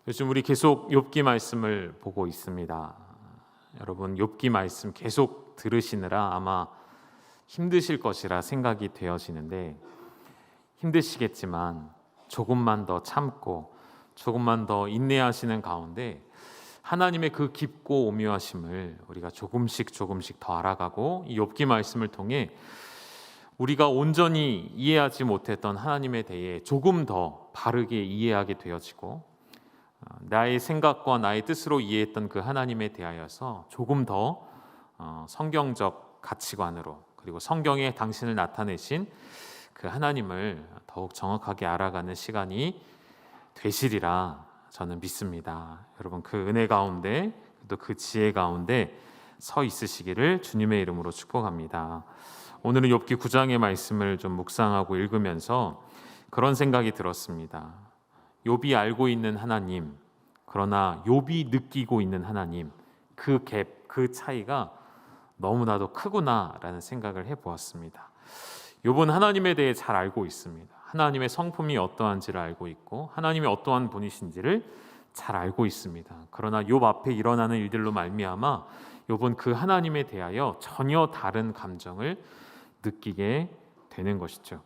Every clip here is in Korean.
요즘 우리 계속 욥기 말씀을 보고 있습니다. 여러분 욥기 말씀 계속 들으시느라 아마 힘드실 것이라 생각이 되어지는데 힘드시겠지만 조금만 더 참고 조금만 더 인내하시는 가운데 하나님의 그 깊고 오묘하심을 우리가 조금씩 더 알아가고 이 욥기 말씀을 통해 우리가 온전히 이해하지 못했던 하나님에 대해 조금 더 바르게 이해하게 되어지고 나의 생각과 나의 뜻으로 이해했던 그 하나님에 대하여서 조금 더 성경적 가치관으로 그리고 성경에 당신을 나타내신 그 하나님을 더욱 정확하게 알아가는 시간이 되시리라 저는 믿습니다. 여러분 그 은혜 가운데 또 그 지혜 가운데 서 있으시기를 주님의 이름으로 축복합니다. 오늘은 욥기 9장의 말씀을 좀 묵상하고 읽으면서 그런 생각이 들었습니다. 욥이 알고 있는 하나님, 그러나 욥이 느끼고 있는 하나님, 그 갭, 그 차이가 너무나도 크구나라는 생각을 해보았습니다. 욥은 하나님에 대해 잘 알고 있습니다. 하나님의 성품이 어떠한지를 알고 있고 하나님이 어떠한 분이신지를 잘 알고 있습니다. 그러나 욥 앞에 일어나는 일들로 말미암아 욥은 그 하나님에 대하여 전혀 다른 감정을 느끼게 되는 것이죠.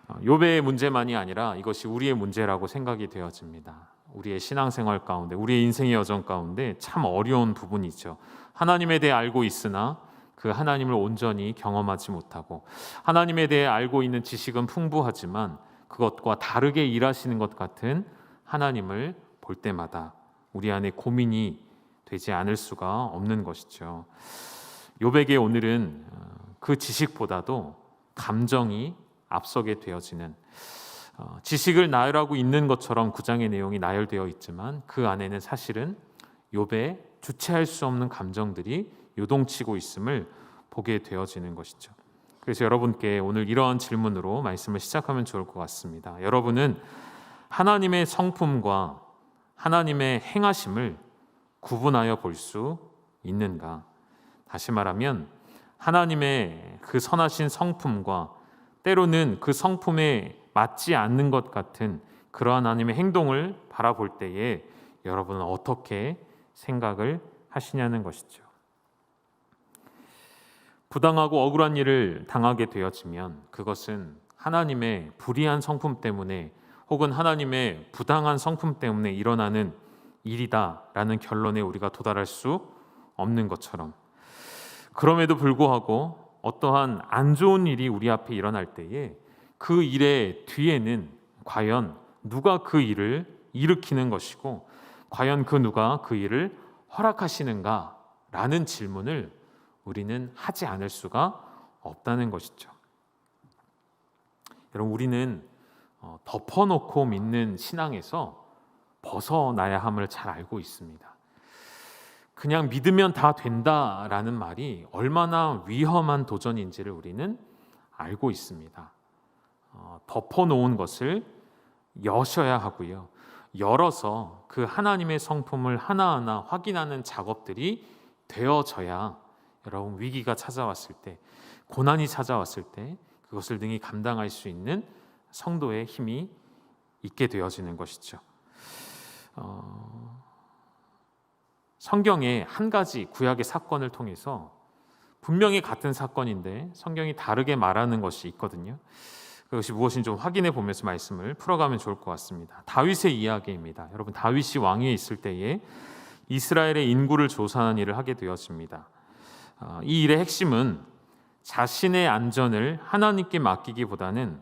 욥의 문제만이 아니라 이것이 우리의 문제라고 생각이 되어집니다. 우리의 신앙생활 가운데, 우리의 인생의 여정 가운데 참 어려운 부분이죠. 하나님에 대해 알고 있으나 그 하나님을 온전히 경험하지 못하고 하나님에 대해 알고 있는 지식은 풍부하지만 그것과 다르게 일하시는 것 같은 하나님을 볼 때마다 우리 안에 고민이 되지 않을 수가 없는 것이죠. 욥에게 오늘은 그 지식보다도 감정이 앞서게 되어지는 지식을 나열하고 있는 것처럼 9장의 내용이 나열되어 있지만 그 안에는 사실은 욥의 주체할 수 없는 감정들이 요동치고 있음을 보게 되어지는 것이죠. 그래서 여러분께 오늘 이러한 질문으로 말씀을 시작하면 좋을 것 같습니다. 여러분은 하나님의 성품과 하나님의 행하심을 구분하여 볼 수 있는가? 다시 말하면 하나님의 그 선하신 성품과 때로는 그 성품에 맞지 않는 것 같은 그러한 하나님의 행동을 바라볼 때에 여러분은 어떻게 생각을 하시냐는 것이죠. 부당하고 억울한 일을 당하게 되어지면 그것은 하나님의 불의한 성품 때문에 혹은 하나님의 부당한 성품 때문에 일어나는 일이다라는 결론에 우리가 도달할 수 없는 것처럼 그럼에도 불구하고 어떠한 안 좋은 일이 우리 앞에 일어날 때에 그 일의 뒤에는 과연 누가 그 일을 일으키는 것이고 과연 그 누가 그 일을 허락하시는가라는 질문을 우리는 하지 않을 수가 없다는 것이죠. 여러분 우리는 덮어놓고 믿는 신앙에서 벗어나야 함을 잘 알고 있습니다. 그냥 믿으면 다 된다라는 말이 얼마나 위험한 도전인지를 우리는 알고 있습니다. 덮어놓은 것을 여셔야 하고요. 열어서 그 하나님의 성품을 하나하나 확인하는 작업들이 되어져야 여러분 위기가 찾아왔을 때, 고난이 찾아왔을 때 그것을 능히 감당할 수 있는 성도의 힘이 있게 되어지는 것이죠. 성경의 한 가지 구약의 사건을 통해서 분명히 같은 사건인데 성경이 다르게 말하는 것이 있거든요. 그것이 무엇인지 좀 확인해 보면서 말씀을 풀어가면 좋을 것 같습니다. 다윗의 이야기입니다. 여러분 다윗이 왕위에 있을 때에 이스라엘의 인구를 조사하는 일을 하게 되었습니다. 이 일의 핵심은 자신의 안전을 하나님께 맡기기보다는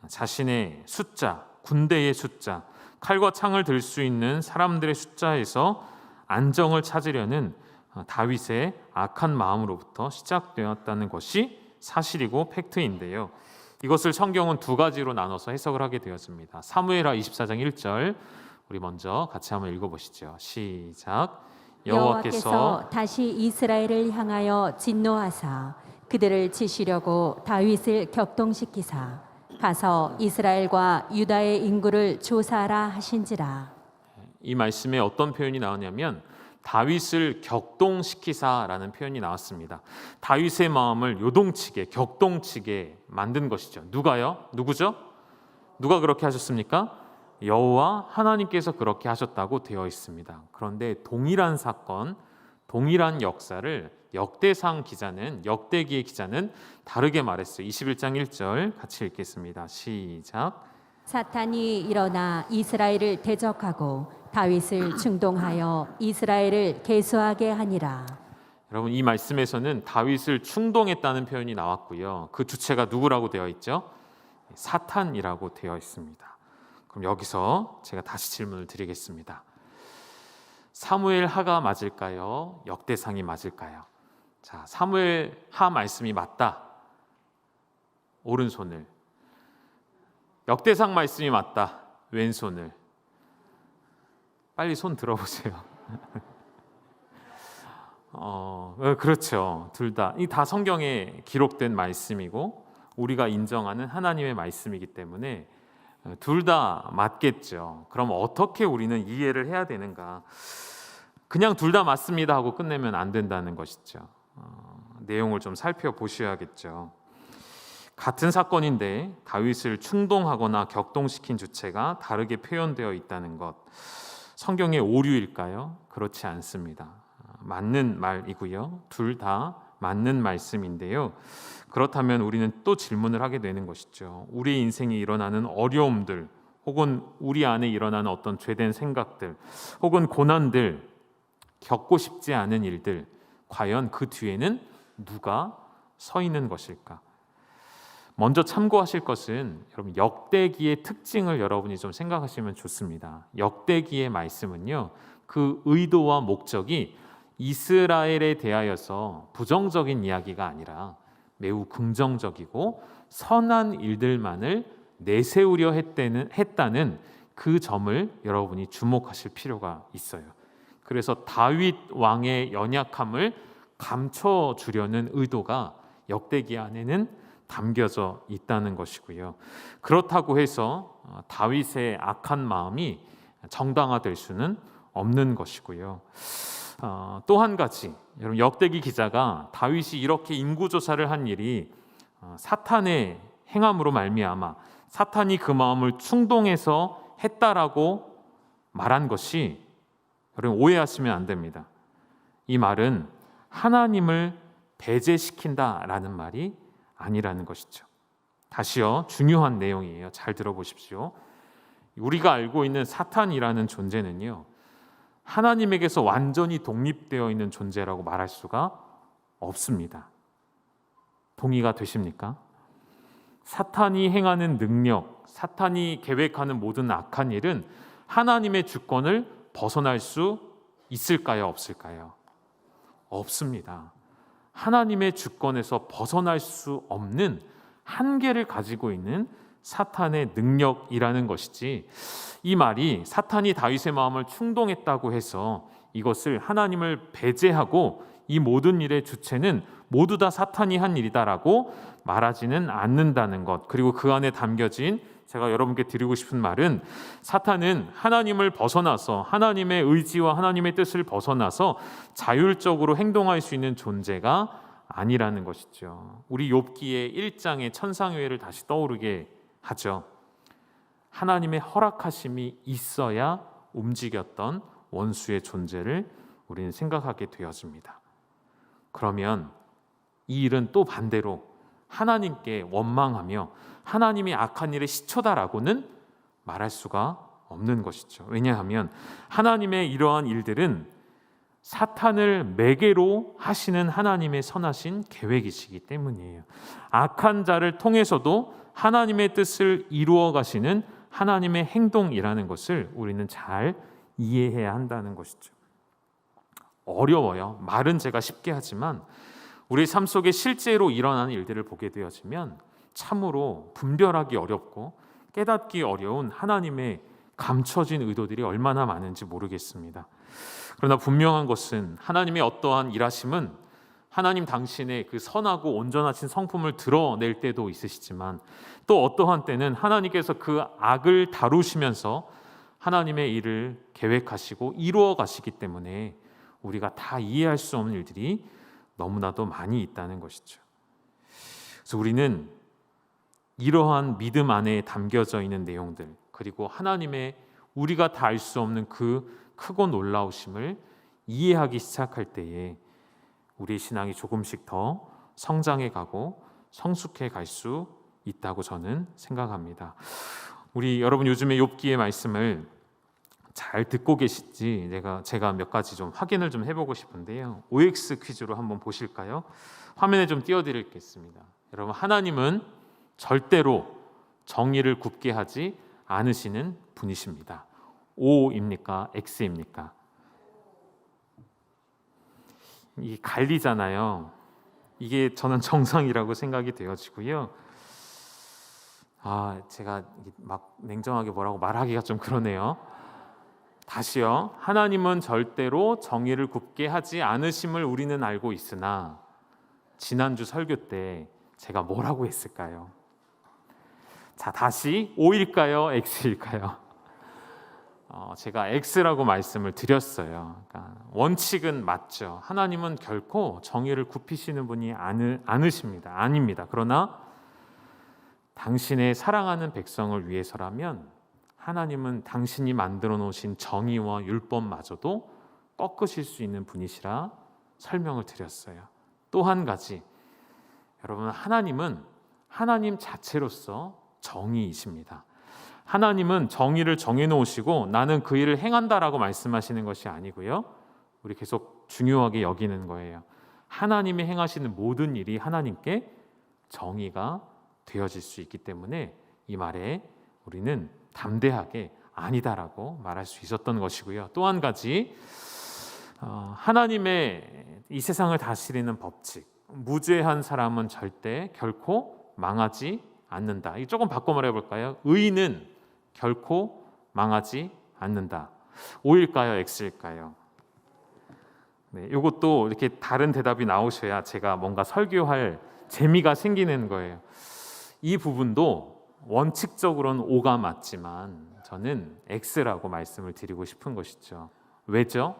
자신의 숫자, 군대의 숫자, 칼과 창을 들 수 있는 사람들의 숫자에서 안정을 찾으려는 다윗의 악한 마음으로부터 시작되었다는 것이 사실이고 팩트인데요. 이것을 성경은 두 가지로 나눠서 해석을 하게 되었습니다. 사무엘하 24장 1절 우리 먼저 같이 한번 읽어보시죠. 시작. 여호와께서 다시 이스라엘을 향하여 진노하사 그들을 치시려고 다윗을 격동시키사 가서 이스라엘과 유다의 인구를 조사하라 하신지라. 이 말씀에 어떤 표현이 나오냐면 다윗을 격동시키사라는 표현이 나왔습니다. 다윗의 마음을 요동치게, 격동치게 만든 것이죠. 누가요? 누구죠? 누가 그렇게 하셨습니까? 여호와 하나님께서 그렇게 하셨다고 되어 있습니다. 그런데 동일한 사건, 동일한 역사를 역대상 기자는, 역대기의 기자는 다르게 말했어요. 21장 1절 같이 읽겠습니다. 시작. 사탄이 일어나 이스라엘을 대적하고 다윗을 충동하여 이스라엘을 계수하게 하니라. 여러분, 이 말씀에서는 다윗을 충동했다는 표현이 나왔고요. 그 주체가 누구라고 되어 있죠? 사탄이라고 되어 있습니다. 그럼 여기서 제가 다시 질문을 드리겠습니다. 사무엘 하가 맞을까요? 역대상이 맞을까요? 자, 사무엘 하 말씀이 맞다. 오른손을. 역대상 말씀이 맞다. 왼손을. 빨리 손 들어보세요. 그렇죠. 둘 다. 이 다 성경에 기록된 말씀이고 우리가 인정하는 하나님의 말씀이기 때문에 둘 다 맞겠죠. 그럼 어떻게 우리는 이해를 해야 되는가? 그냥 둘 다 맞습니다 하고 끝내면 안 된다는 것이죠. 내용을 좀 살펴보셔야겠죠. 같은 사건인데 다윗을 충동하거나 격동시킨 주체가 다르게 표현되어 있다는 것, 성경의 오류일까요? 그렇지 않습니다. 맞는 말이고요. 둘 다 맞는 말씀인데요. 그렇다면 우리는 또 질문을 하게 되는 것이죠. 우리 인생에 일어나는 어려움들, 혹은 우리 안에 일어나는 어떤 죄된 생각들, 혹은 고난들, 겪고 싶지 않은 일들, 과연 그 뒤에는 누가 서 있는 것일까? 먼저 참고하실 것은 여러분 역대기의 특징을 여러분이 좀 생각하시면 좋습니다. 역대기의 말씀은요, 그 의도와 목적이 이스라엘에 대하여서 부정적인 이야기가 아니라 매우 긍정적이고 선한 일들만을 내세우려 했다는 그 점을 여러분이 주목하실 필요가 있어요. 그래서 다윗 왕의 연약함을 감춰주려는 의도가 역대기 안에는 담겨져 있다는 것이고요. 그렇다고 해서 다윗의 악한 마음이 정당화될 수는 없는 것이고요. 또 한 가지, 여러분 역대기 기자가 다윗이 이렇게 인구조사를 한 일이 사탄의 행함으로 말미암아 사탄이 그 마음을 충동해서 했다라고 말한 것이, 여러분 오해하시면 안 됩니다. 이 말은 하나님을 배제시킨다라는 말이 아니라는 것이죠. 다시요, 중요한 내용이에요. 잘 들어보십시오. 우리가 알고 있는 사탄이라는 존재는요, 하나님에게서 완전히 독립되어 있는 존재라고 말할 수가 없습니다. 동의가 되십니까? 사탄이 행하는 능력, 사탄이 계획하는 모든 악한 일은 하나님의 주권을 벗어날 수 있을까요? 없을까요? 없습니다. 하나님의 주권에서 벗어날 수 없는 한계를 가지고 있는 사탄의 능력이라는 것이지, 이 말이 사탄이 다윗의 마음을 충동했다고 해서 이것을 하나님을 배제하고 이 모든 일의 주체는 모두 다 사탄이 한 일이다라고 말하지는 않는다는 것. 그리고 그 안에 담겨진, 제가 여러분께 드리고 싶은 말은, 사탄은 하나님을 벗어나서 하나님의 의지와 하나님의 뜻을 벗어나서 자율적으로 행동할 수 있는 존재가 아니라는 것이죠. 우리 욥기의 1장의 천상회를 다시 떠오르게 하죠. 하나님의 허락하심이 있어야 움직였던 원수의 존재를 우리는 생각하게 되어집니다. 그러면 이 일은 또 반대로 하나님께 원망하며 하나님이 악한 일의 시초다라고는 말할 수가 없는 것이죠. 왜냐하면 하나님의 이러한 일들은 사탄을 매개로 하시는 하나님의 선하신 계획이시기 때문이에요. 악한 자를 통해서도 하나님의 뜻을 이루어 가시는 하나님의 행동이라는 것을 우리는 잘 이해해야 한다는 것이죠. 어려워요. 말은 제가 쉽게 하지만 우리 삶 속에 실제로 일어나는 일들을 보게 되어지면 참으로 분별하기 어렵고 깨닫기 어려운 하나님의 감춰진 의도들이 얼마나 많은지 모르겠습니다. 그러나 분명한 것은 하나님의 어떠한 일하심은 하나님 당신의 그 선하고 온전하신 성품을 드러낼 때도 있으시지만, 또 어떠한 때는 하나님께서 그 악을 다루시면서 하나님의 일을 계획하시고 이루어 가시기 때문에 우리가 다 이해할 수 없는 일들이 너무나도 많이 있다는 것이죠. 그래서 우리는 이러한 믿음 안에 담겨져 있는 내용들, 그리고 하나님의 우리가 다 알 수 없는 그 크고 놀라우심을 이해하기 시작할 때에 우리의 신앙이 조금씩 더 성장해 가고 성숙해 갈 수 있다고 저는 생각합니다. 우리 여러분 요즘에 욥기의 말씀을 잘 듣고 계실지 제가 몇 가지 좀 확인을 좀 해보고 싶은데요. OX 퀴즈로 한번 보실까요? 화면에 좀 띄워드리겠습니다. 여러분, 하나님은 절대로 정의를 굽게 하지 않으시는 분이십니다. O입니까? X입니까? 이 갈리잖아요. 이게 저는 정상이라고 생각이 되어지고요. 제가 막 냉정하게 뭐라고 말하기가 좀 그러네요. 다시요. 하나님은 절대로 정의를 굽게 하지 않으심을 우리는 알고 있으나 지난주 설교 때 제가 뭐라고 했을까요? 자, 다시 O일까요? X일까요? 제가 X라고 말씀을 드렸어요. 그러니까 원칙은 맞죠. 하나님은 결코 정의를 굽히시는 분이 않으십니다. 아닙니다. 그러나 당신의 사랑하는 백성을 위해서라면 하나님은 당신이 만들어 놓으신 정의와 율법마저도 꺾으실 수 있는 분이시라 설명을 드렸어요. 또 한 가지, 여러분, 하나님은 하나님 자체로서 정의이십니다. 하나님은 정의를 정해놓으시고 나는 그 일을 행한다라고 말씀하시는 것이 아니고요. 우리 계속 중요하게 여기는 거예요. 하나님이 행하시는 모든 일이 하나님께 정의가 되어질 수 있기 때문에 이 말에 우리는 담대하게 아니다라고 말할 수 있었던 것이고요. 또 한 가지, 하나님의 이 세상을 다스리는 법칙, 무죄한 사람은 절대 결코 망하지 않는다. 이 조금 바꿔 말해볼까요? 의인은 결코 망하지 않는다. O일까요? X일까요? 네, 이것도 이렇게 다른 대답이 나오셔야 제가 뭔가 설교할 재미가 생기는 거예요. 이 부분도 원칙적으로는 O가 맞지만 저는 X라고 말씀을 드리고 싶은 것이죠. 왜죠?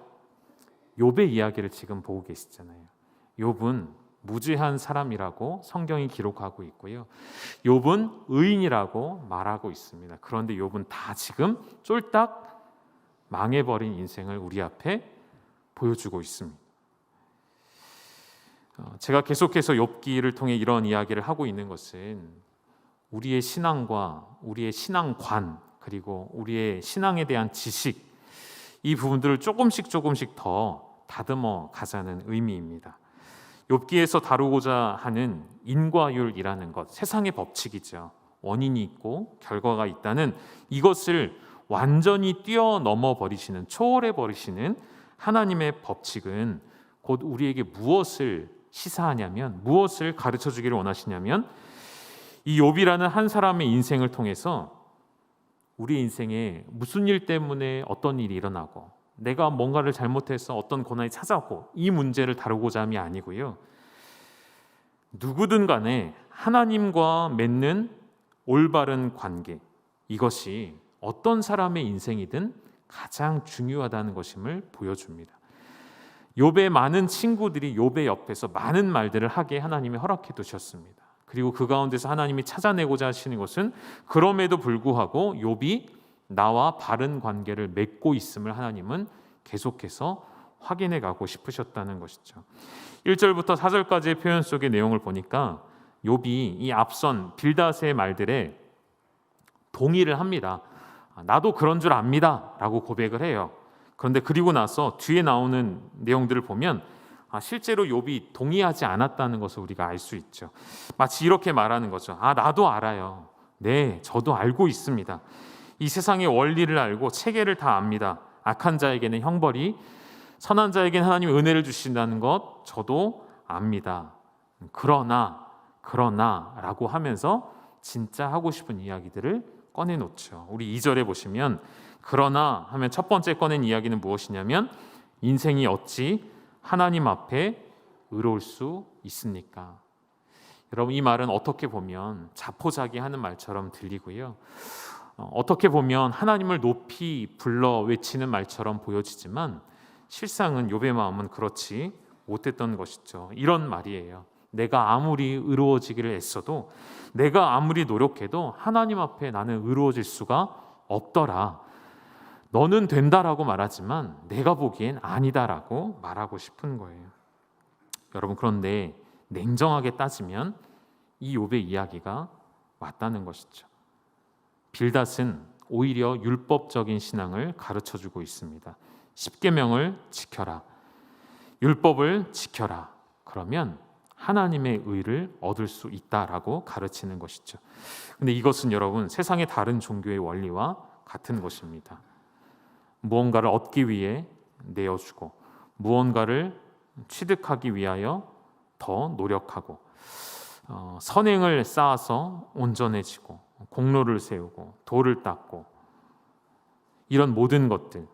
욥의 이야기를 지금 보고 계시잖아요. 욥은 무죄한 사람이라고 성경이 기록하고 있고요. 욥은 의인이라고 말하고 있습니다. 그런데 욥은 다 지금 쫄딱 망해버린 인생을 우리 앞에 보여주고 있습니다. 제가 계속해서 욥기를 통해 이런 이야기를 하고 있는 것은 우리의 신앙과 우리의 신앙관 그리고 우리의 신앙에 대한 지식, 이 부분들을 조금씩 더 다듬어 가자는 의미입니다. 욥기에서 다루고자 하는 인과율이라는 것, 세상의 법칙이죠. 원인이 있고 결과가 있다는 이것을 완전히 뛰어넘어 버리시는, 초월해 버리시는 하나님의 법칙은 곧 우리에게 무엇을 시사하냐면, 무엇을 가르쳐 주기를 원하시냐면, 이 욥이라는 한 사람의 인생을 통해서 우리 인생에 무슨 일 때문에 어떤 일이 일어나고 내가 뭔가를 잘못해서 어떤 고난이 찾아오고 이 문제를 다루고자 함이 아니고요. 누구든 간에 하나님과 맺는 올바른 관계, 이것이 어떤 사람의 인생이든 가장 중요하다는 것임을 보여줍니다. 욥의 많은 친구들이 욥의 옆에서 많은 말들을 하게 하나님이 허락해 두셨습니다. 그리고 그 가운데서 하나님이 찾아내고자 하시는 것은 그럼에도 불구하고 욥이 나와 바른 관계를 맺고 있음을 하나님은 계속해서 확인해 가고 싶으셨다는 것이죠. 1절부터 4절까지의 표현 속의 내용을 보니까 욥이 이 앞선 빌닷의 말들에 동의를 합니다. 나도 그런 줄 압니다 라고 고백을 해요. 그런데 그리고 나서 뒤에 나오는 내용들을 보면 실제로 욥이 동의하지 않았다는 것을 우리가 알 수 있죠. 마치 이렇게 말하는 거죠. 나도 알아요. 네, 저도 알고 있습니다. 이 세상의 원리를 알고 체계를 다 압니다. 악한 자에게는 형벌이, 선한 자에게는 하나님의 은혜를 주신다는 것 저도 압니다. 그러나 라고 하면서 진짜 하고 싶은 이야기들을 꺼내놓죠. 우리 2절에 보시면 그러나 하면 첫 번째 꺼낸 이야기는 무엇이냐면, 인생이 어찌 하나님 앞에 의로울 수 있습니까? 여러분, 이 말은 어떻게 보면 자포자기하는 말처럼 들리고요. 어떻게 보면 하나님을 높이 불러 외치는 말처럼 보여지지만 실상은 욥의 마음은 그렇지 못했던 것이죠. 이런 말이에요. 내가 아무리 의로워지기를 애써도, 내가 아무리 노력해도 하나님 앞에 나는 의로워질 수가 없더라. 너는 된다라고 말하지만 내가 보기엔 아니다라고 말하고 싶은 거예요. 여러분, 그런데 냉정하게 따지면 이 욥의 이야기가 맞다는 것이죠. 빌닷은 오히려 율법적인 신앙을 가르쳐주고 있습니다. 십계명을 지켜라, 율법을 지켜라. 그러면 하나님의 의를 얻을 수 있다라고 가르치는 것이죠. 근데 이것은 여러분, 세상의 다른 종교의 원리와 같은 것입니다. 무언가를 얻기 위해 내어주고 무언가를 취득하기 위하여 더 노력하고 선행을 쌓아서 온전해지고 공로를 세우고 도를 닦고 이런 모든 것들,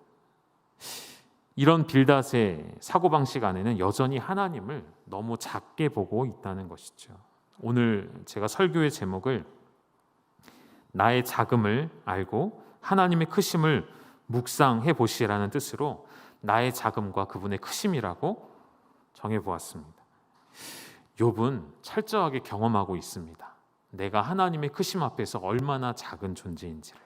이런 빌닷의 사고방식 안에는 여전히 하나님을 너무 작게 보고 있다는 것이죠. 오늘 제가 설교의 제목을 나의 작음을 알고 하나님의 크심을 묵상해 보시라는 뜻으로 나의 작음과 그분의 크심이라고 정해보았습니다. 욥은 철저하게 경험하고 있습니다. 내가 하나님의 크심 앞에서 얼마나 작은 존재인지를.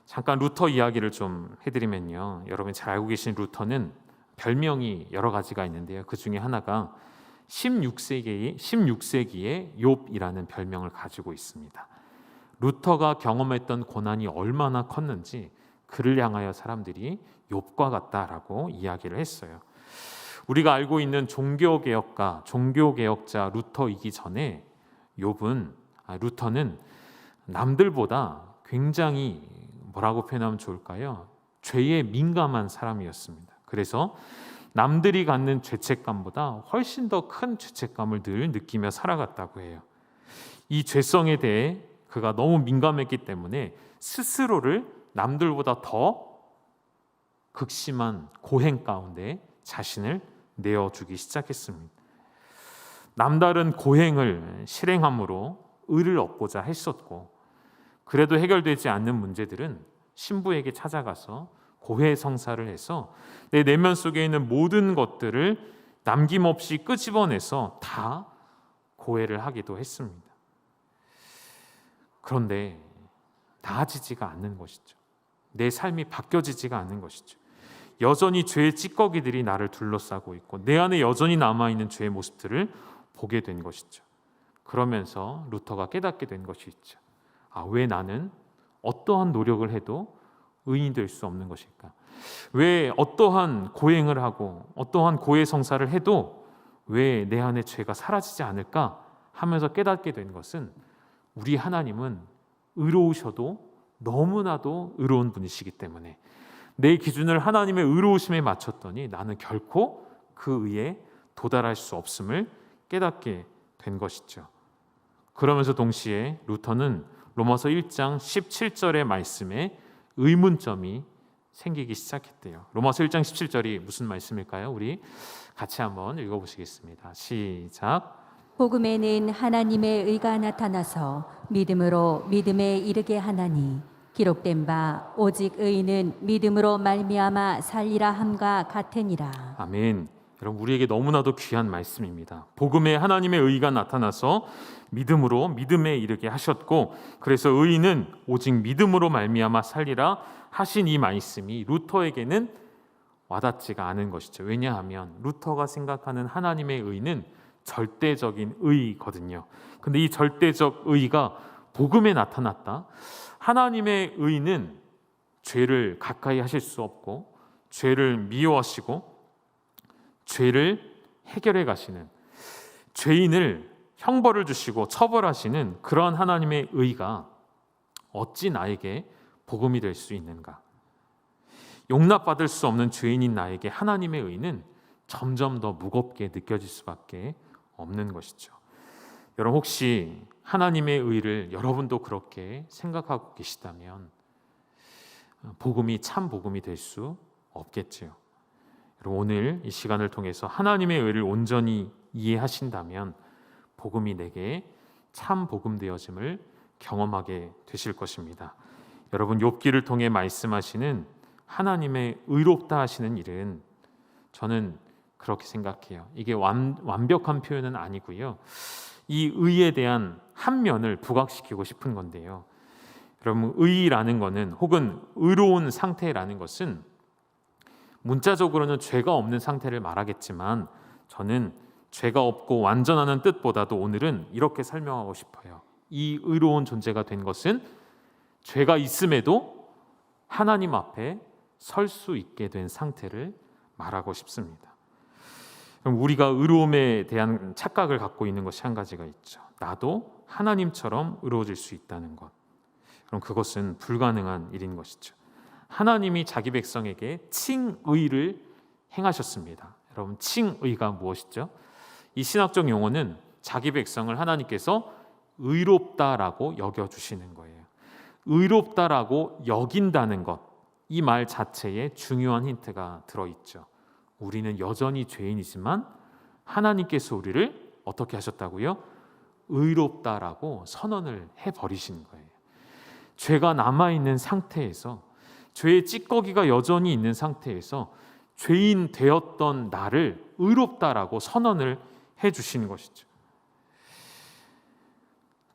잠깐 루터 이야기를 좀 해드리면요, 여러분이 잘 알고 계신 루터는 별명이 여러 가지가 있는데요, 그 중에 하나가 16세기의 욥이라는 별명을 가지고 있습니다. 루터가 경험했던 고난이 얼마나 컸는지 그를 향하여 사람들이 욥과 같다라고 이야기를 했어요. 우리가 알고 있는 종교개혁자 루터이기 전에 루터는 남들보다 굉장히 뭐라고 표현하면 좋을까요? 죄에 민감한 사람이었습니다. 그래서 남들이 갖는 죄책감보다 훨씬 더 큰 죄책감을 늘 느끼며 살아갔다고 해요. 이 죄성에 대해 그가 너무 민감했기 때문에 스스로를 남들보다 더 극심한 고행 가운데 자신을 내어주기 시작했습니다. 남다른 고행을 실행함으로 의를 얻고자 했었고, 그래도 해결되지 않는 문제들은 신부에게 찾아가서 고해성사를 해서 내 내면 속에 있는 모든 것들을 남김없이 끄집어내서 다 고해를 하기도 했습니다. 그런데 나아지지가 않는 것이죠. 내 삶이 바뀌어지지가 않는 것이죠. 여전히 죄의 찌꺼기들이 나를 둘러싸고 있고 내 안에 여전히 남아있는 죄의 모습들을 보게 된 것이죠. 그러면서 루터가 깨닫게 된 것이 있죠. 왜 나는 어떠한 노력을 해도 의인이 될 수 없는 것일까? 왜 어떠한 고행을 하고 어떠한 고해성사를 해도 왜 내 안에 죄가 사라지지 않을까 하면서 깨닫게 된 것은, 우리 하나님은 의로우셔도 너무나도 의로운 분이시기 때문에 내 기준을 하나님의 의로우심에 맞췄더니 나는 결코 그 의에 도달할 수 없음을 깨닫게 된 것이죠. 그러면서 동시에 루터는 로마서 1장 17절의 말씀에 의문점이 생기기 시작했대요. 로마서 1장 17절이 무슨 말씀일까요? 우리 같이 한번 읽어보시겠습니다. 시작. 복음에는 하나님의 의가 나타나서 믿음으로 믿음에 이르게 하나니 기록된 바 오직 의인은 믿음으로 말미암아 살리라 함과 같으니라. 아멘. 여러분, 우리에게 너무나도 귀한 말씀입니다. 복음에 하나님의 의가 나타나서 믿음으로 믿음에 이르게 하셨고, 그래서 의인은 오직 믿음으로 말미암아 살리라 하신 이 말씀이 루터에게는 와닿지가 않은 것이죠. 왜냐하면 루터가 생각하는 하나님의 의는 절대적인 의거든요. 근데 이 절대적 의가 복음에 나타났다. 하나님의 의는 죄를 가까이 하실 수 없고 죄를 미워하시고 죄를 해결해 가시는, 죄인을 형벌을 주시고 처벌하시는 그러한 하나님의 의가 어찌 나에게 복음이 될 수 있는가? 용납받을 수 없는 죄인인 나에게 하나님의 의는 점점 더 무겁게 느껴질 수밖에 없는 것이죠. 여러분, 혹시 하나님의 의를 여러분도 그렇게 생각하고 계시다면 복음이 참 복음이 될 수 없겠지요. 여러분, 오늘 이 시간을 통해서 하나님의 의를 온전히 이해하신다면 복음이 내게 참 복음 되어짐을 경험하게 되실 것입니다. 여러분, 욥기를 통해 말씀하시는 하나님의 의롭다 하시는 일은 저는 그렇게 생각해요. 이게 완벽한 표현은 아니고요. 이 의에 대한 한 면을 부각시키고 싶은 건데요. 여러분, 의라는 것은, 혹은 의로운 상태라는 것은 문자적으로는 죄가 없는 상태를 말하겠지만, 저는 죄가 없고 완전하는 뜻보다도 오늘은 이렇게 설명하고 싶어요. 이 의로운 존재가 된 것은 죄가 있음에도 하나님 앞에 설 수 있게 된 상태를 말하고 싶습니다. 그럼 우리가 의로움에 대한 착각을 갖고 있는 것이 한 가지가 있죠. 나도 하나님처럼 의로워질 수 있다는 것. 그럼 그것은 불가능한 일인 것이죠. 하나님이 자기 백성에게 칭의를 행하셨습니다. 여러분, 칭의가 무엇이죠? 이 신학적 용어는 자기 백성을 하나님께서 의롭다라고 여겨주시는 거예요. 의롭다라고 여긴다는 것, 이 말 자체에 중요한 힌트가 들어있죠. 우리는 여전히 죄인이지만 하나님께서 우리를 어떻게 하셨다고요? 의롭다라고 선언을 해버리신 거예요. 죄가 남아있는 상태에서, 죄의 찌꺼기가 여전히 있는 상태에서 죄인 되었던 나를 의롭다라고 선언을 해주시는 것이죠.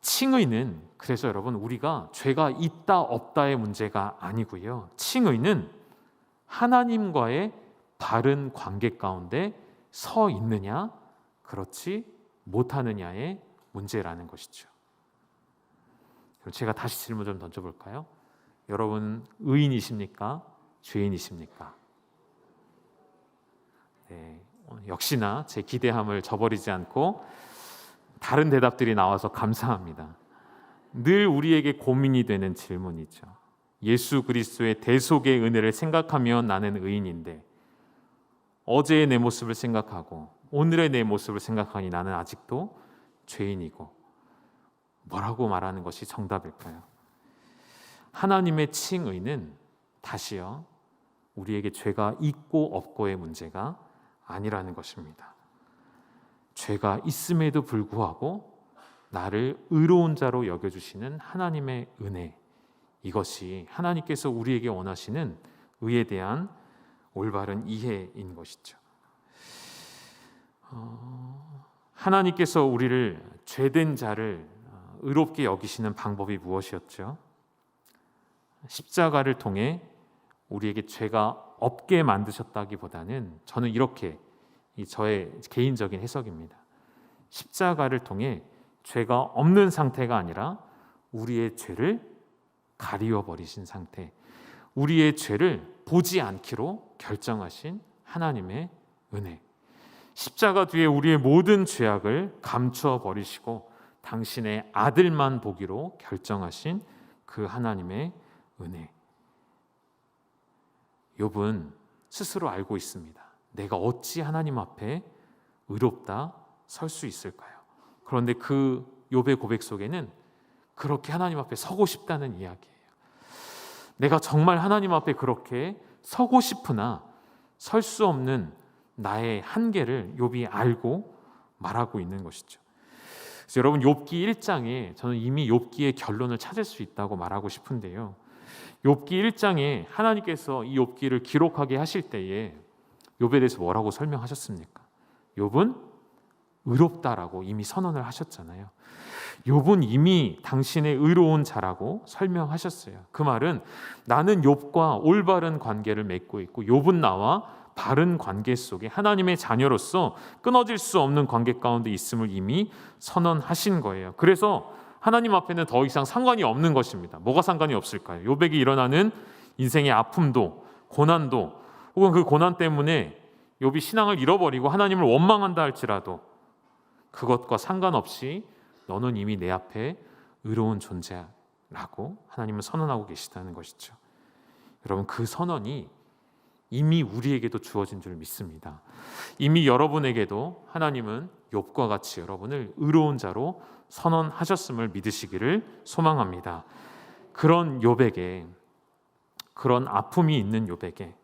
칭의는, 그래서 여러분, 우리가 죄가 있다 없다의 문제가 아니고요. 칭의는 하나님과의 바른 관계 가운데 서 있느냐, 그렇지 못하느냐의 문제라는 것이죠. 그럼 제가 다시 질문 좀 던져볼까요? 여러분, 의인이십니까? 죄인이십니까? 네, 역시나 제 기대함을 저버리지 않고 다른 대답들이 나와서 감사합니다. 늘 우리에게 고민이 되는 질문이죠. 예수 그리스도의 대속의 은혜를 생각하며 나는 의인인데, 어제의 내 모습을 생각하고 오늘의 내 모습을 생각하니 나는 아직도 죄인이고, 뭐라고 말하는 것이 정답일까요? 하나님의 칭의는, 다시요, 우리에게 죄가 있고 없고의 문제가 아니라는 것입니다. 죄가 있음에도 불구하고 나를 의로운 자로 여겨주시는 하나님의 은혜, 이것이 하나님께서 우리에게 원하시는 의에 대한 올바른 이해인 것이죠. 하나님께서 우리를 죄된 자를 의롭게 여기시는 방법이 무엇이었죠? 십자가를 통해 우리에게 죄가 없게 만드셨다기보다는, 저는 이렇게, 저의 개인적인 해석입니다. 십자가를 통해 죄가 없는 상태가 아니라 우리의 죄를 가리워 버리신 상태, 우리의 죄를 보지 않기로 결정하신 하나님의 은혜, 십자가 뒤에 우리의 모든 죄악을 감추어 버리시고 당신의 아들만 보기로 결정하신 그 하나님의 은혜. 욥은 스스로 알고 있습니다. 내가 어찌 하나님 앞에 의롭다 설 수 있을까요? 그런데 그 욥의 고백 속에는 그렇게 하나님 앞에 서고 싶다는 이야기예요. 내가 정말 하나님 앞에 그렇게 서고 싶으나 설 수 없는 나의 한계를 욥이 알고 말하고 있는 것이죠. 그래서 여러분, 욥기 1장에 저는 이미 욥기의 결론을 찾을 수 있다고 말하고 싶은데요. 욥기 1장에 하나님께서 이 욥기를 기록하게 하실 때에 욥에 대해서 뭐라고 설명하셨습니까? 욥은 의롭다라고 이미 선언을 하셨잖아요. 욥은 이미 당신의 의로운 자라고 설명하셨어요. 그 말은 나는 욥과 올바른 관계를 맺고 있고 욥은 나와 바른 관계 속에 하나님의 자녀로서 끊어질 수 없는 관계 가운데 있음을 이미 선언하신 거예요. 그래서 하나님 앞에는 더 이상 상관이 없는 것입니다. 뭐가 상관이 없을까요? 욥에게 일어나는 인생의 아픔도 고난도, 혹은 그 고난 때문에 욥이 신앙을 잃어버리고 하나님을 원망한다 할지라도 그것과 상관없이 너는 이미 내 앞에 의로운 존재라고 하나님은 선언하고 계시다는 것이죠. 여러분, 그 선언이 이미 우리에게도 주어진 줄 믿습니다. 이미 여러분에게도 하나님은 욥과 같이 여러분을 의로운 자로 선언하셨음을 믿으시기를 소망합니다. 그런 욥에게, 그런 아픔이 있는 욥에게,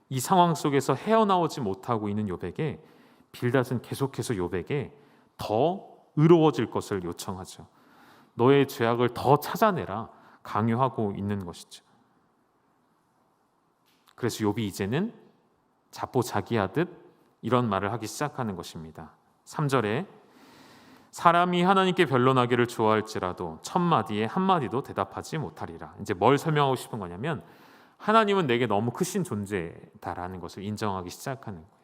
이 상황 속에서 헤어나오지 못하고 있는 욥에게 빌닷은 계속해서 욥에게 더 의로워질 것을 요청하죠. 너의 죄악을 더 찾아내라 강요하고 있는 것이죠. 그래서 욥이 이제는 자포자기하듯 이런 말을 하기 시작하는 것입니다. 3절에 사람이 하나님께 변론하기를 좋아할지라도 첫 마디에 한 마디도 대답하지 못하리라. 이제 뭘 설명하고 싶은 거냐면 하나님은 내게 너무 크신 존재다라는 것을 인정하기 시작하는 거예요.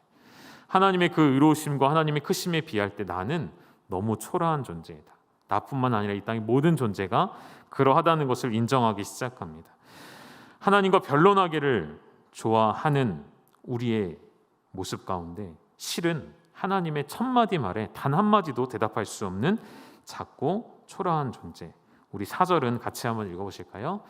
하나님의 그 의로우심과 하나님의 크심에 비할 때 나는 너무 초라한 존재이다. 나뿐만 아니라 이 땅의 모든 존재가 그러하다는 것을 인정하기 시작합니다. 하나님과 변론하기를 좋아하는 우리의 모습 가운데 실은 하나님의 첫 마디 말에 단 한마디도 대답할 수 없는 작고 초라한 존재. 우리 4절은 같이 한번 읽어보실까요?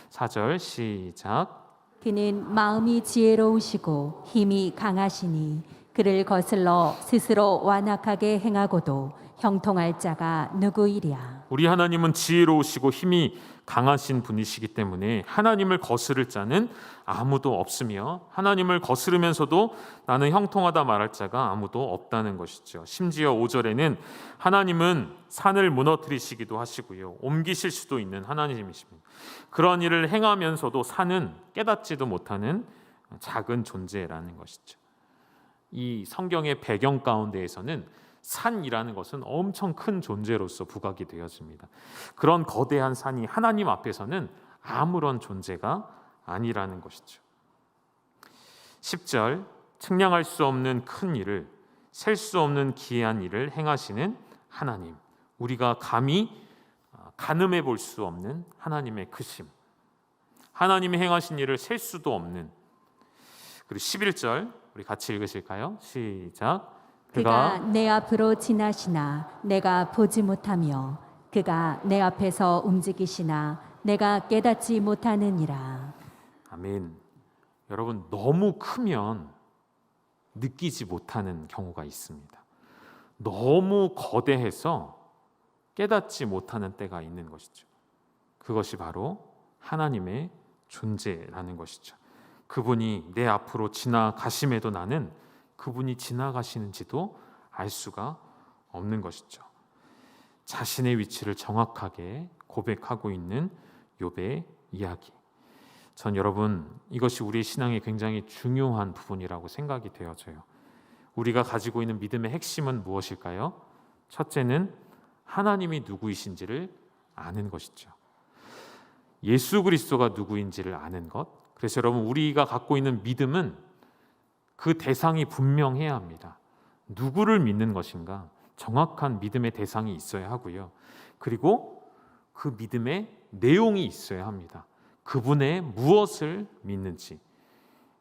4절 시작. 그는 마음이 지혜로우시고 힘이 강하시니 그를 거슬러 스스로 완악하게 행하고도 형통할 자가 누구이랴. 우리 하나님은 지혜로우시고 힘이 강하신 분이시기 때문에 하나님을 거스를 자는 아무도 없으며 하나님을 거스르면서도 나는 형통하다 말할 자가 아무도 없다는 것이죠. 심지어 5절에는 하나님은 산을 무너뜨리시기도 하시고요, 옮기실 수도 있는 하나님이십니다. 그런 일을 행하면서도 산은 깨닫지도 못하는 작은 존재라는 것이죠. 이 성경의 배경 가운데에서는 산이라는 것은 엄청 큰 존재로서 부각이 되어집니다. 그런 거대한 산이 하나님 앞에서는 아무런 존재가 아니라는 것이죠. 10절, 측량할 수 없는 큰 일을, 셀 수 없는 기이한 일을 행하시는 하나님, 우리가 감히 가늠해 볼 수 없는 하나님의 크심, 하나님이 행하신 일을 셀 수도 없는. 그리고 11절 우리 같이 읽으실까요? 시작. 그가 내 앞으로 지나시나 내가 보지 못하며 그가 내 앞에서 움직이시나 내가 깨닫지 못하느니라. 아멘. 여러분, 너무 크면 느끼지 못하는 경우가 있습니다. 너무 거대해서 깨닫지 못하는 때가 있는 것이죠. 그것이 바로 하나님의 존재라는 것이죠. 그분이 내 앞으로 지나가심에도 나는 그분이 지나가시는지도 알 수가 없는 것이죠. 자신의 위치를 정확하게 고백하고 있는 욥의 이야기. 전 여러분, 이것이 우리의 신앙에 굉장히 중요한 부분이라고 생각이 되어져요. 우리가 가지고 있는 믿음의 핵심은 무엇일까요? 첫째는 하나님이 누구이신지를 아는 것이죠. 예수 그리스도가 누구인지를 아는 것. 그래서 여러분, 우리가 갖고 있는 믿음은 그 대상이 분명해야 합니다. 누구를 믿는 것인가? 정확한 믿음의 대상이 있어야 하고요. 그리고 그 믿음의 내용이 있어야 합니다. 그분의 무엇을 믿는지.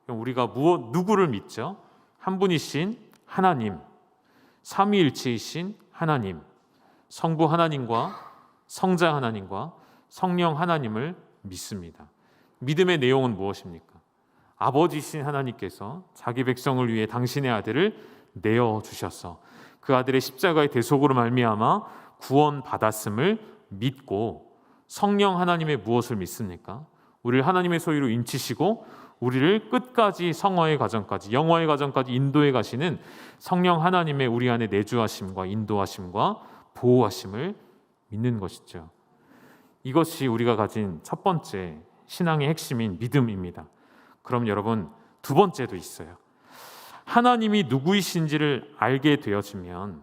우리가 누구를 믿죠? 한 분이신 하나님, 삼위일체이신 하나님, 성부 하나님과 성자 하나님과 성령 하나님을 믿습니다. 믿음의 내용은 무엇입니까? 아버지신 하나님께서 자기 백성을 위해 당신의 아들을 내어주셔서 그 아들의 십자가의 대속으로 말미암아 구원받았음을 믿고, 성령 하나님의 무엇을 믿습니까? 우리를 하나님의 소유로 인치시고 우리를 끝까지 성화의 과정까지, 영화의 과정까지 인도해 가시는 성령 하나님의 우리 안에 내주하심과 인도하심과 보호하심을 믿는 것이죠. 이것이 우리가 가진 첫 번째 신앙의 핵심인 믿음입니다. 그럼 여러분, 두 번째도 있어요. 하나님이 누구이신지를 알게 되어지면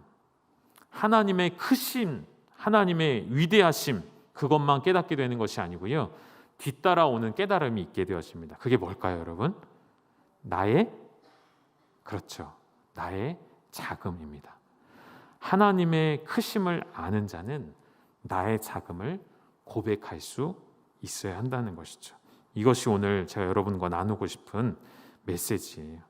하나님의 크심, 하나님의 위대하심, 그것만 깨닫게 되는 것이 아니고요, 뒤따라오는 깨달음이 있게 되어집니다. 그게 뭘까요, 여러분? 그렇죠, 나의 자금입니다. 하나님의 크심을 아는 자는 나의 자금을 고백할 수 있어야 한다는 것이죠. 이것이 오늘 제가 여러분과 나누고 싶은 메시지예요.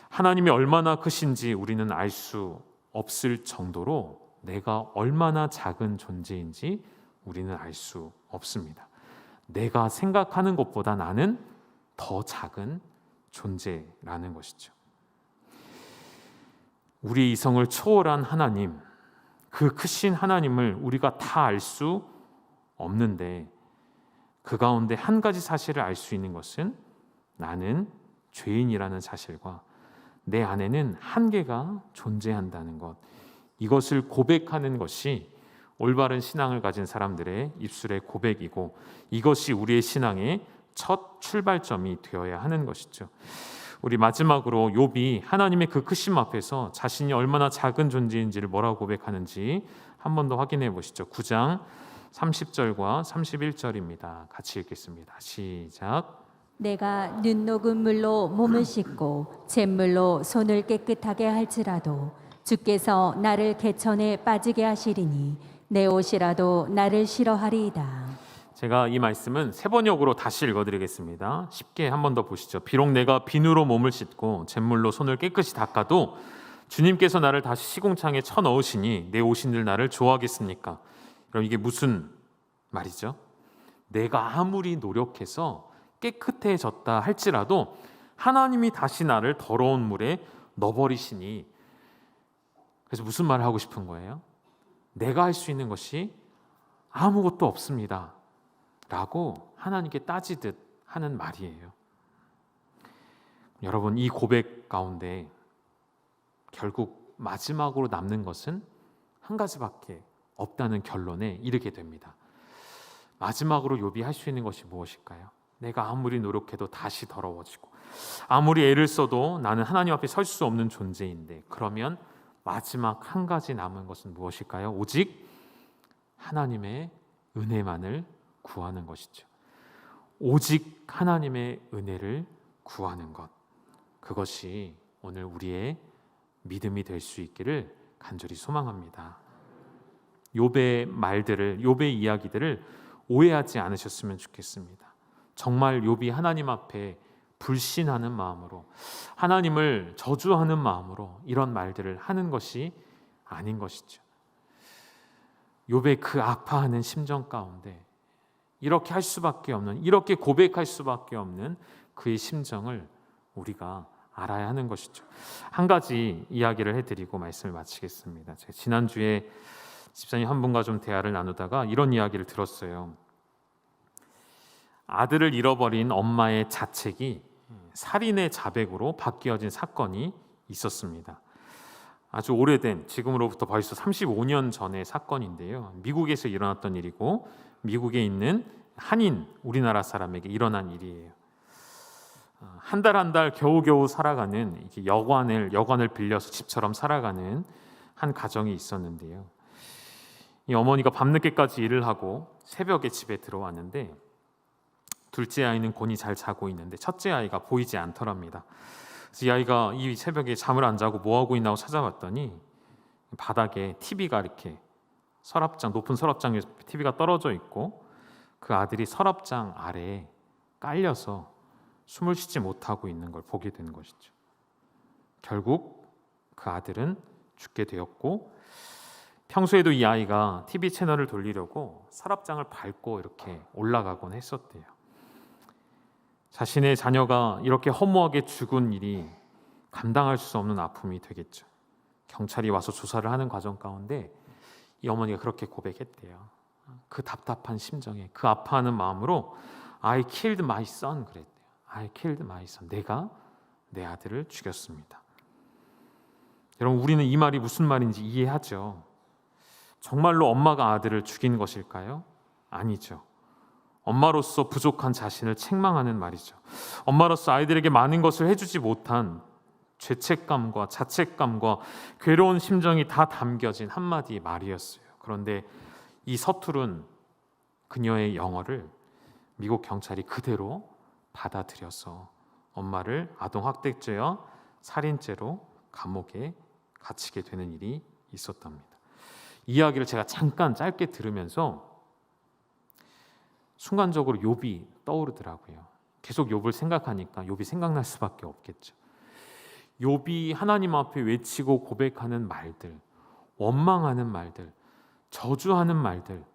하나님이 얼마나 크신지 우리는 알 수 없을 정도로 내가 얼마나 작은 존재인지 우리는 알 수 없습니다. 내가 생각하는 것보다 나는 더 작은 존재라는 것이죠. 우리 이성을 초월한 하나님, 그 크신 하나님을 우리가 다 알 수 없는데, 그 가운데 한 가지 사실을 알 수 있는 것은 나는 죄인이라는 사실과 내 안에는 한계가 존재한다는 것, 이것을 고백하는 것이 올바른 신앙을 가진 사람들의 입술의 고백이고, 이것이 우리의 신앙의 첫 출발점이 되어야 하는 것이죠. 우리 마지막으로 욥이 하나님의 그 크심 앞에서 자신이 얼마나 작은 존재인지를 뭐라고 고백하는지 한 번 더 확인해 보시죠. 9장 30절과 31절입니다. 같이 읽겠습니다. 시작. 내가 눈 녹은 물로 몸을 씻고 잿물로 손을 깨끗하게 할지라도 주께서 나를 개천에 빠지게 하시리니 내 옷이라도 나를 싫어하리이다. 제가 이 말씀은 세 번역으로 다시 읽어드리겠습니다. 쉽게 한 번 더 보시죠. 비록 내가 비누로 몸을 씻고 잿물로 손을 깨끗이 닦아도 주님께서 나를 다시 시궁창에 쳐넣으시니 내 옷인들 나를 좋아하겠습니까? 그럼 이게 무슨 말이죠? 내가 아무리 노력해서 깨끗해졌다 할지라도 하나님이 다시 나를 더러운 물에 넣어버리시니, 그래서 무슨 말을 하고 싶은 거예요? 내가 할 수 있는 것이 아무것도 없습니다 라고 하나님께 따지듯 하는 말이에요. 여러분, 이 고백 가운데 결국 마지막으로 남는 것은 한 가지밖에 없다는 결론에 이르게 됩니다. 마지막으로 욥이 할 수 있는 것이 무엇일까요? 내가 아무리 노력해도 다시 더러워지고 아무리 애를 써도 나는 하나님 앞에 설 수 없는 존재인데, 그러면 마지막 한 가지 남은 것은 무엇일까요? 오직 하나님의 은혜만을 구하는 것이죠. 오직 하나님의 은혜를 구하는 것, 그것이 오늘 우리의 믿음이 될 수 있기를 간절히 소망합니다. 욥의 말들을, 욥의 이야기들을 오해하지 않으셨으면 좋겠습니다. 정말 욥이 하나님 앞에 불신하는 마음으로, 하나님을 저주하는 마음으로 이런 말들을 하는 것이 아닌 것이죠. 욥의 그 아파하는 심정 가운데 이렇게 할 수밖에 없는, 이렇게 고백할 수밖에 없는 그의 심정을 우리가 알아야 하는 것이죠. 한 가지 이야기를 해드리고 말씀을 마치겠습니다. 제가 지난주에 집사님 한 분과 좀 대화를 나누다가 이런 이야기를 들었어요. 아들을 잃어버린 엄마의 자책이 살인의 자백으로 바뀌어진 사건이 있었습니다. 아주 오래된, 지금으로부터 벌써 35년 전의 사건인데요. 미국에서 일어났던 일이고 미국에 있는 한인 우리나라 사람에게 일어난 일이에요. 한 달 겨우겨우 살아가는, 이렇게 여관을 빌려서 집처럼 살아가는 한 가정이 있었는데요. 이 어머니가 밤늦게까지 일을 하고 새벽에 집에 들어왔는데 둘째 아이는 곤히 잘 자고 있는데 첫째 아이가 보이지 않더랍니다. 그래서 이 아이가 이 새벽에 잠을 안 자고 뭐 하고 있나고 찾아봤더니 바닥에 TV가 이렇게 높은 서랍장 위에 TV가 떨어져 있고 그 아들이 서랍장 아래에 깔려서 숨을 쉬지 못하고 있는 걸 보게 된 것이죠. 결국 그 아들은 죽게 되었고, 평소에도 이 아이가 TV 채널을 돌리려고 서랍장을 밟고 이렇게 올라가곤 했었대요. 자신의 자녀가 이렇게 허무하게 죽은 일이 감당할 수 없는 아픔이 되겠죠. 경찰이 와서 조사를 하는 과정 가운데 이 어머니가 그렇게 고백했대요. 그 답답한 심정에, 그 아파하는 마음으로 I killed my son 그랬대요. I killed my son. 내가 내 아들을 죽였습니다. 여러분, 우리는 이 말이 무슨 말인지 이해하죠. 정말로 엄마가 아들을 죽인 것일까요? 아니죠. 엄마로서 부족한 자신을 책망하는 말이죠. 엄마로서 아이들에게 많은 것을 해주지 못한 죄책감과 자책감과 괴로운 심정이 다 담겨진 한마디 말이었어요. 그런데 이 서투른 그녀의 영어를 미국 경찰이 그대로 받아들여서 엄마를 아동학대죄와 살인죄로 감옥에 갇히게 되는 일이 있었답니다. 이 이야기를 제가 잠깐 짧게 들으면서 순간적으로 욥이 떠오르더라고요. 계속 욥을 생각하니까 욥이 생각날 수밖에 없겠죠. 욥이 하나님 앞에 외치고 고백하는 말들, 원망하는 말들, 저주하는 말들,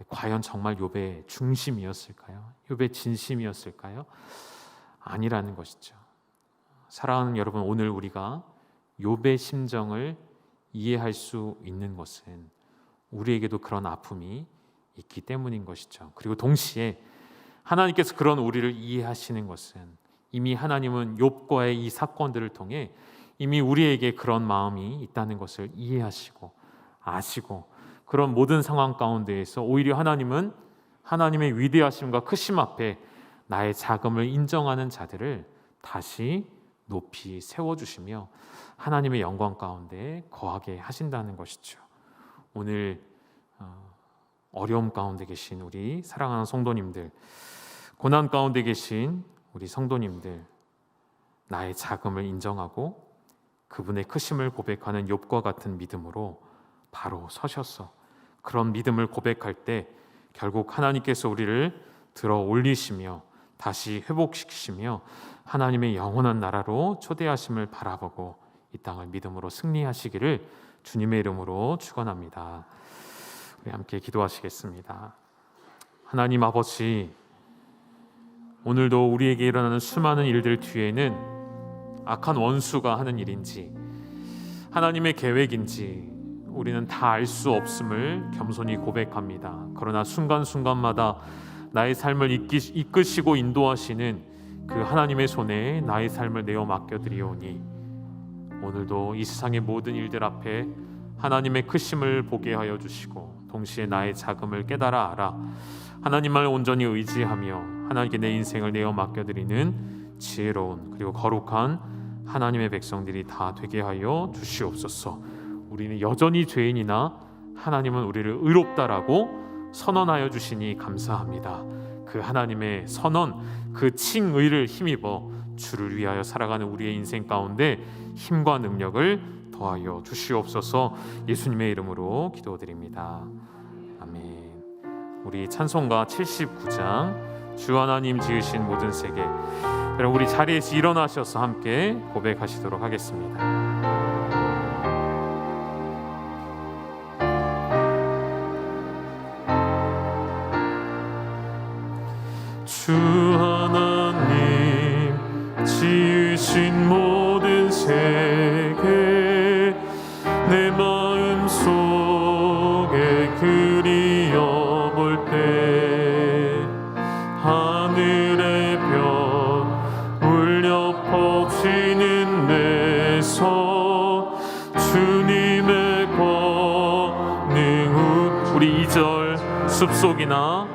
과연 정말 욥의 중심이었을까요? 욥의 진심이었을까요? 아니라는 것이죠. 사랑하는 여러분, 오늘 우리가 욥의 심정을 이해할 수 있는 것은 우리에게도 그런 아픔이 있기 때문인 것이죠. 그리고 동시에 하나님께서 그런 우리를 이해하시는 것은 이미 하나님은 욥과의 이 사건들을 통해 이미 우리에게 그런 마음이 있다는 것을 이해하시고 아시고, 그런 모든 상황 가운데에서 오히려 하나님은 하나님의 위대하심과 크심 앞에 나의 자금을 인정하는 자들을 다시 높이 세워주시며 하나님의 영광 가운데 거하게 하신다는 것이죠. 오늘 어려움 가운데 계신 우리 사랑하는 성도님들, 고난 가운데 계신 우리 성도님들, 나의 자금을 인정하고 그분의 크심을 고백하는 욥과 같은 믿음으로 바로 서셔서 그런 믿음을 고백할 때 결국 하나님께서 우리를 들어 올리시며 다시 회복시키시며 하나님의 영원한 나라로 초대하심을 바라보고 이 땅을 믿음으로 승리하시기를 주님의 이름으로 축원합니다. 우리 함께 기도하시겠습니다. 하나님 아버지, 오늘도 우리에게 일어나는 수많은 일들 뒤에는 악한 원수가 하는 일인지 하나님의 계획인지 우리는 다 알 수 없음을 겸손히 고백합니다. 그러나 순간순간마다 나의 삶을 이끄시고 인도하시는 그 하나님의 손에 나의 삶을 내어 맡겨드리오니 오늘도 이 세상의 모든 일들 앞에 하나님의 크심을 보게 하여 주시고 동시에 나의 자금을 깨달아 알아 하나님을 온전히 의지하며 하나님께 내 인생을 내어 맡겨드리는 지혜로운 그리고 거룩한 하나님의 백성들이 다 되게 하여 주시옵소서. 우리는 여전히 죄인이나 하나님은 우리를 의롭다라고 선언하여 주시니 감사합니다. 그 하나님의 선언, 그 칭의를 힘입어 주를 위하여 살아가는 우리의 인생 가운데 힘과 능력을 더하여 주시옵소서. 예수님의 이름으로 기도드립니다. 아멘. 우리 찬송가 79장 주 하나님 지으신 모든 세계, 여러분 우리 자리에서 일어나셔서 함께 고백하시도록 하겠습니다. 주 하나님 지으신 모든 세계 내 마음 속에 그리워볼 때 하늘의 별 울려 퍼지는 데서 주님의 권능 우리 2절 숲속이나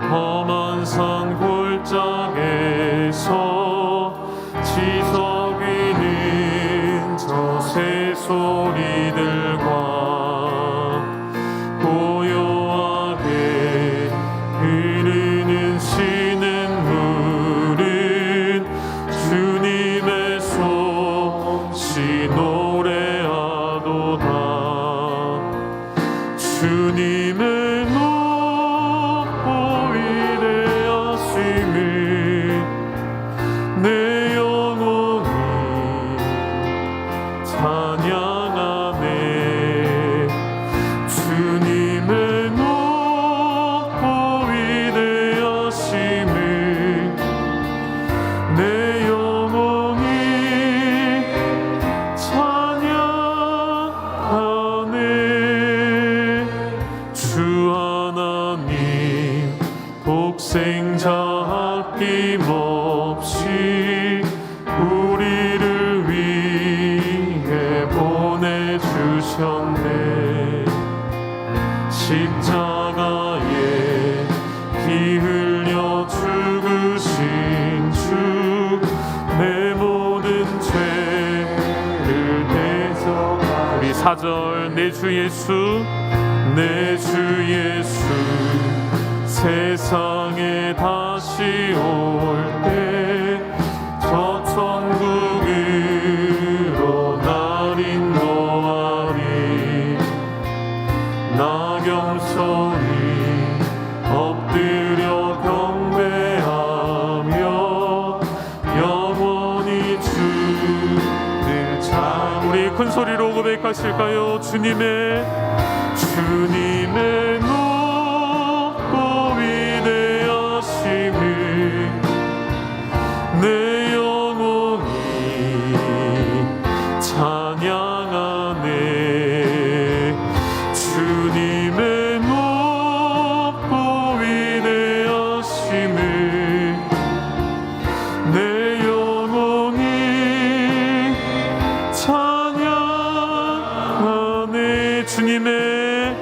험한 산 골짜기에서 지석 위는 저 새소리들과 고요하게 흐르는 시냇물은 주님의 솜씨 노래하도다. 주님의 높고 위대하심을 내 영혼이 찬양하네. 주님의 높고 위대하심을 내 영혼이 찬양하네. 주 하나님 독생자 아낌없이 우리를 위해 보내주셨네. 십자가에 피 흘려 죽으신 주 내 모든 죄를 대속하시네. 우리 4절 내 주 예수 내 주 예수 세상에 다시 올 때 저 천국으로 날 인도하리. 나 겸손히 엎드려 경배하며 영원히 주를 찬. 우리 큰 소리로 고백하실까요? 주님의 높고 위대하심을 내 영혼이 찬양하네. 주님의 높고 위대하심을 내 영혼이 찬양하네. 주님의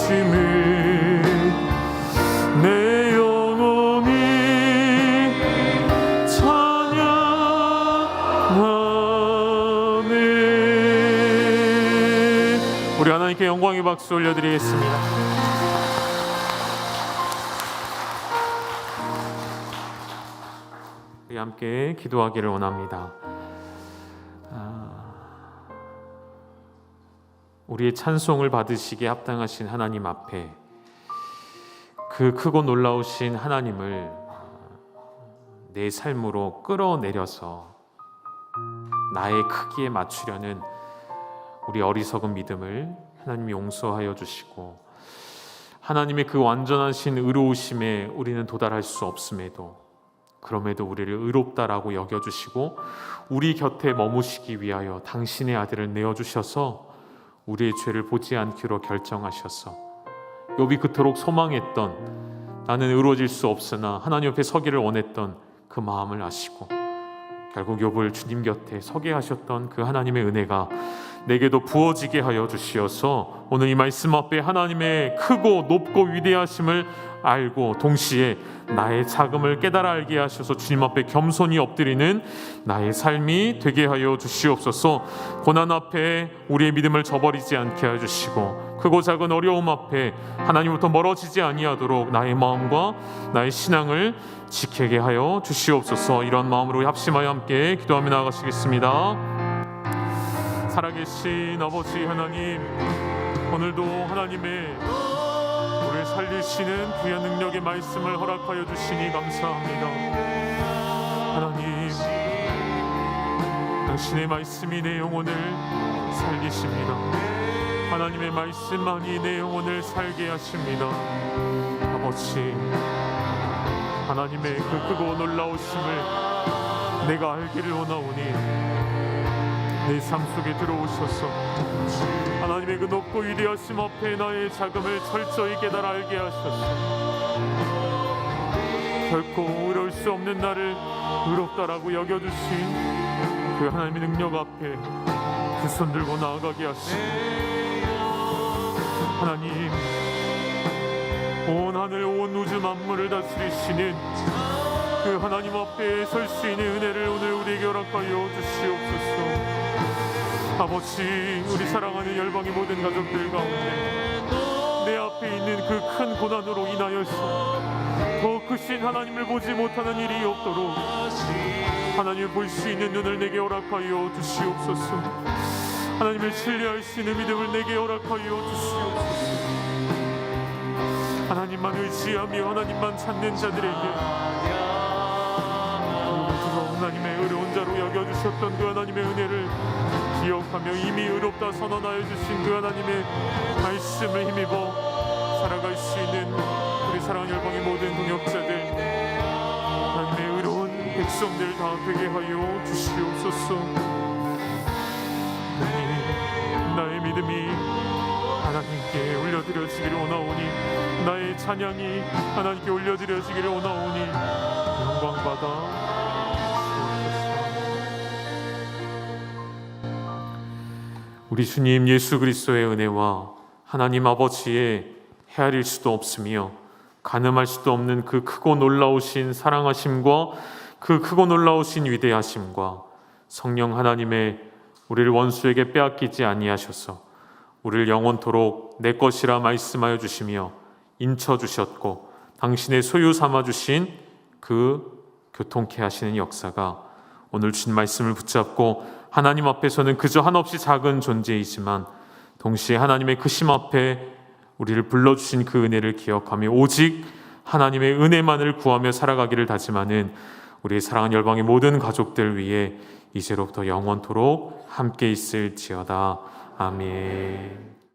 하심을 내 영혼이 찬양하네. 우리 하나님께 영광의 박수 올려드리겠습니다. 우리 함께 기도하기를 원합니다. 우리의 찬송을 받으시기에 합당하신 하나님 앞에 그 크고 놀라우신 하나님을 내 삶으로 끌어내려서 나의 크기에 맞추려는 우리 어리석은 믿음을 하나님이 용서하여 주시고, 하나님의 그 완전하신 의로우심에 우리는 도달할 수 없음에도 그럼에도 우리를 의롭다라고 여겨주시고 우리 곁에 머무시기 위하여 당신의 아들을 내어주셔서 우리의 죄를 보지 않기로 결정하셔서 욥이 그토록 소망했던, 나는 의로워질 수 없으나 하나님 옆에 서기를 원했던 그 마음을 아시고 결국 욥을 주님 곁에 서게 하셨던 그 하나님의 은혜가 내게도 부어지게 하여 주시어서 오늘 이 말씀 앞에 하나님의 크고 높고 위대하심을 알고 동시에 나의 작음을 깨달아 알게 하셔서 주님 앞에 겸손히 엎드리는 나의 삶이 되게 하여 주시옵소서. 고난 앞에 우리의 믿음을 저버리지 않게 하여 주시고 크고 작은 어려움 앞에 하나님부터 멀어지지 아니하도록 나의 마음과 나의 신앙을 지키게 하여 주시옵소서. 이런 마음으로 합심하여 함께 기도하며 나아가시겠습니다. 살아계신 아버지 하나님, 오늘도 하나님의 우리를 살리시는 귀한 능력의 말씀을 허락하여 주시니 감사합니다. 하나님, 당신의 말씀이 내 영혼을 살리십니다. 하나님의 말씀만이 내 영혼을 살게 하십니다. 아버지, 하나님의 그 크고 놀라우심을 내가 알기를 원하오니 내 삶 속에 들어오셔서 하나님의 그 높고 위대하심 앞에 나의 작음을 철저히 깨달아 알게 하셔서 결코 의로울 수 없는 나를 의롭다라고 여겨주신 그 하나님의 능력 앞에 두 손 들고 나아가게 하시고, 하나님, 온 하늘 온 우주 만물을 다스리시는 그 하나님 앞에 설 수 있는 은혜를 오늘 우리에게 허락하여 주시옵소서. 아버지, 우리 사랑하는 열방의 모든 가족들 가운데 내 앞에 있는 그 큰 고난으로 인하여서 더 크신 하나님을 보지 못하는 일이 없도록 하나님을 볼 수 있는 눈을 내게 허락하여 주시옵소서. 하나님을 신뢰할 수 있는 믿음을 내게 허락하여 주시옵소서. 하나님만 의지하며 하나님만 찾는 자들에게 하나님의 어려운 자로 여겨주셨던 그 하나님의 은혜를 기억하며 이미 의롭다 선언하여 주신 그 하나님의 말씀을 힘입어 살아갈 수 있는 우리 사랑하는 열방의 모든 동역자들, 하나님의 의로운 백성들 다 되게 하여 주시옵소서. 나의 믿음이 하나님께 올려드려지기를 원하오니, 나의 찬양이 하나님께 올려드려지기를 원하오니 영광받아 우리 주님 예수 그리스도의 은혜와 하나님 아버지의 헤아릴 수도 없으며 가늠할 수도 없는 그 크고 놀라우신 사랑하심과 그 크고 놀라우신 위대하심과 성령 하나님의 우리를 원수에게 빼앗기지 아니하셔서 우리를 영원토록 내 것이라 말씀하여 주시며 인쳐 주셨고 당신의 소유 삼아 주신 그 교통케 하시는 역사가 오늘 주신 말씀을 붙잡고 하나님 앞에서는 그저 한없이 작은 존재이지만 동시에 하나님의 크심 앞에 우리를 불러주신 그 은혜를 기억하며 오직 하나님의 은혜만을 구하며 살아가기를 다짐하는 우리의 사랑하는 열방의 모든 가족들 위해 이제로부터 영원토록 함께 있을지어다. 아멘.